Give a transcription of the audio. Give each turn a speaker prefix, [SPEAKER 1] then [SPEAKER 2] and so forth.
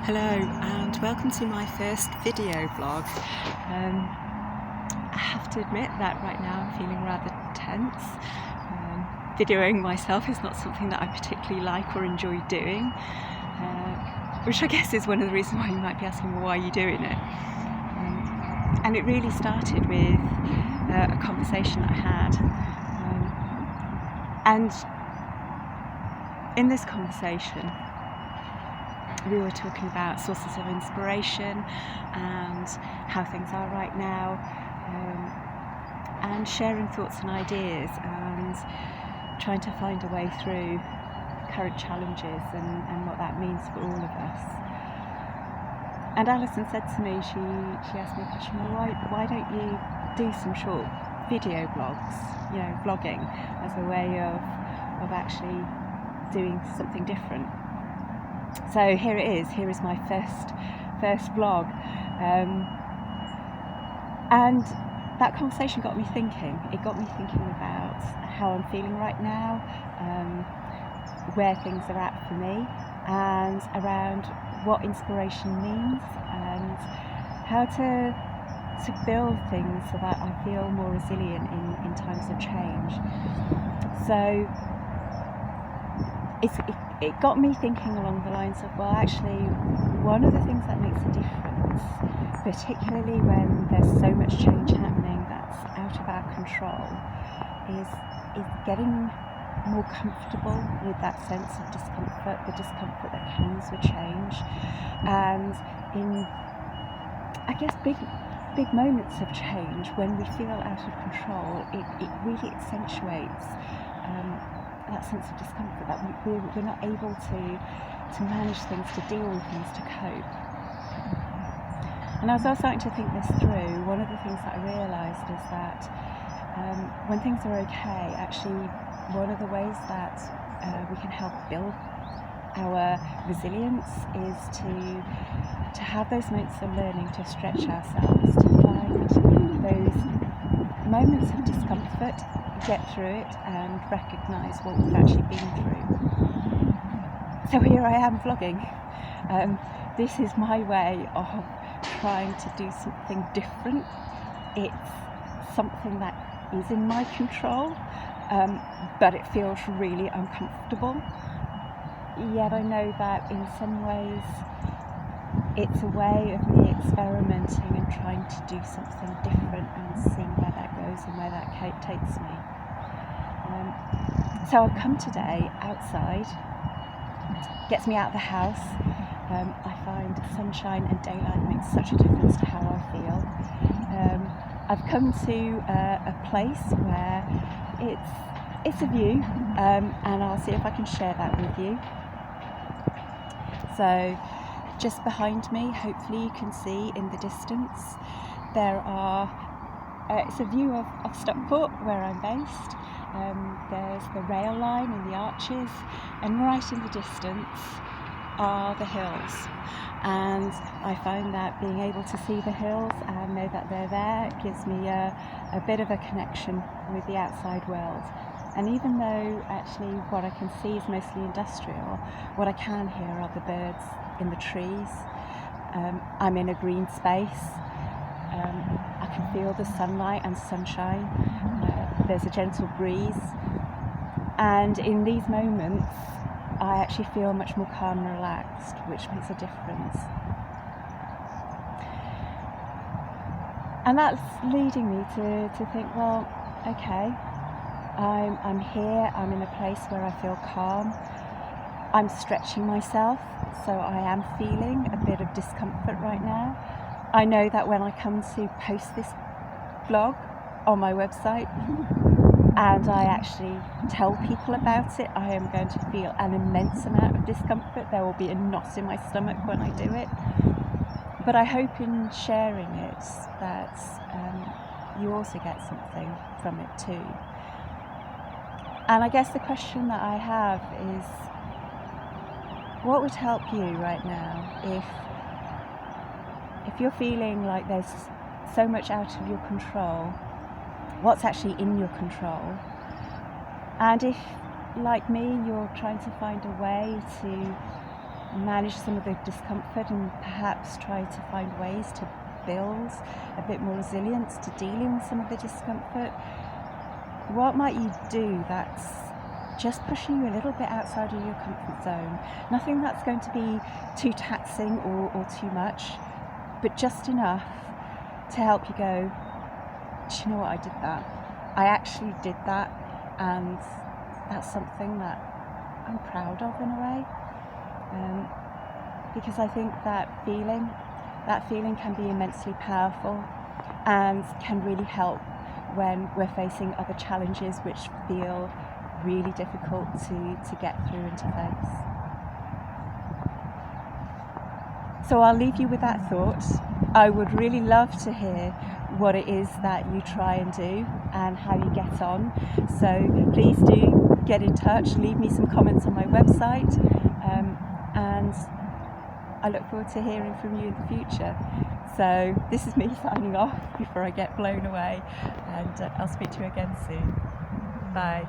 [SPEAKER 1] Hello and welcome to my first video blog. I have to admit that right now I'm feeling rather tense. Videoing myself is not something that I particularly like or enjoy doing, which I guess is one of the reasons why you might be asking, well, why are you doing it? And it really started with a conversation that I had. And in this conversation, we were talking about sources of inspiration and how things are right now, and sharing thoughts and ideas and trying to find a way through current challenges and what that means for all of us. And Alison said to me, she asked me a question, well, why don't you do some short video blogs, vlogging as a way of actually doing something different. So here is my first vlog, and that conversation got me thinking. It got me thinking about how I'm feeling right now, where things are at for me, and around what inspiration means and how to build things so that I feel more resilient in times of change. So it got me thinking along the lines of, well, actually, one of the things that makes a difference, particularly when there's so much change happening that's out of our control, is getting more comfortable with that sense of discomfort, the discomfort that comes with change. And in, I guess, big moments of change, when we feel out of control, it really accentuates that sense of discomfort, that we're not able to manage things, to deal with things, to cope. And as I was starting to think this through, one of the things that I realised is that when things are okay, actually one of the ways that we can help build our resilience is to have those moments of learning, to stretch ourselves, to find those moments of discomfort, get through it and recognise what we've actually been through. So here I am vlogging. This is my way of trying to do something different. It's something that is in my control, but it feels really uncomfortable. Yet I know that in some ways it's a way of me experimenting and trying to do something different and seeing where that goes and where that takes me. So I've come today outside, gets me out of the house. I find sunshine and daylight makes such a difference to how I feel. I've come to a place where it's a view, and I'll see if I can share that with you. So just behind me, hopefully you can see in the distance, there are, it's a view of Stockport, where I'm based. There's the rail line and the arches, and right in the distance are the hills. And I find that being able to see the hills and know that they're there gives me a bit of a connection with the outside world. And even though actually what I can see is mostly industrial, what I can hear are the birds in the trees. I'm in a green space. I can feel the sunlight and sunshine. There's a gentle breeze. And in these moments, I actually feel much more calm and relaxed, which makes a difference. And that's leading me to think, well, okay, I'm here, I'm in a place where I feel calm. I'm stretching myself, so I am feeling a bit of discomfort right now. I know that when I come to post this vlog on my website and I actually tell people about it, I am going to feel an immense amount of discomfort. There will be a knot in my stomach when I do it. But I hope in sharing it that you also get something from it too. And I guess the question that I have is, what would help you right now if you're feeling like there's so much out of your control? What's actually in your control? And if, like me, you're trying to find a way manage some of the discomfort and perhaps try to find ways to build a bit more resilience to dealing with some of the discomfort? What might you do that's just pushing you a little bit outside of your comfort zone? Nothing that's going to be too taxing or too much, but just enough to help you go, do you know what, I did that. I actually did that, and that's something that I'm proud of in a way. Because I think that feeling can be immensely powerful and can really help when we're facing other challenges which feel really difficult to get through and to face. So I'll leave you with that thought. I would really love to hear what it is that you try and do and how you get on. So please do get in touch, leave me some comments on my website, and I look forward to hearing from you in the future. So this is me signing off before I get blown away, and I'll speak to you again soon. Bye.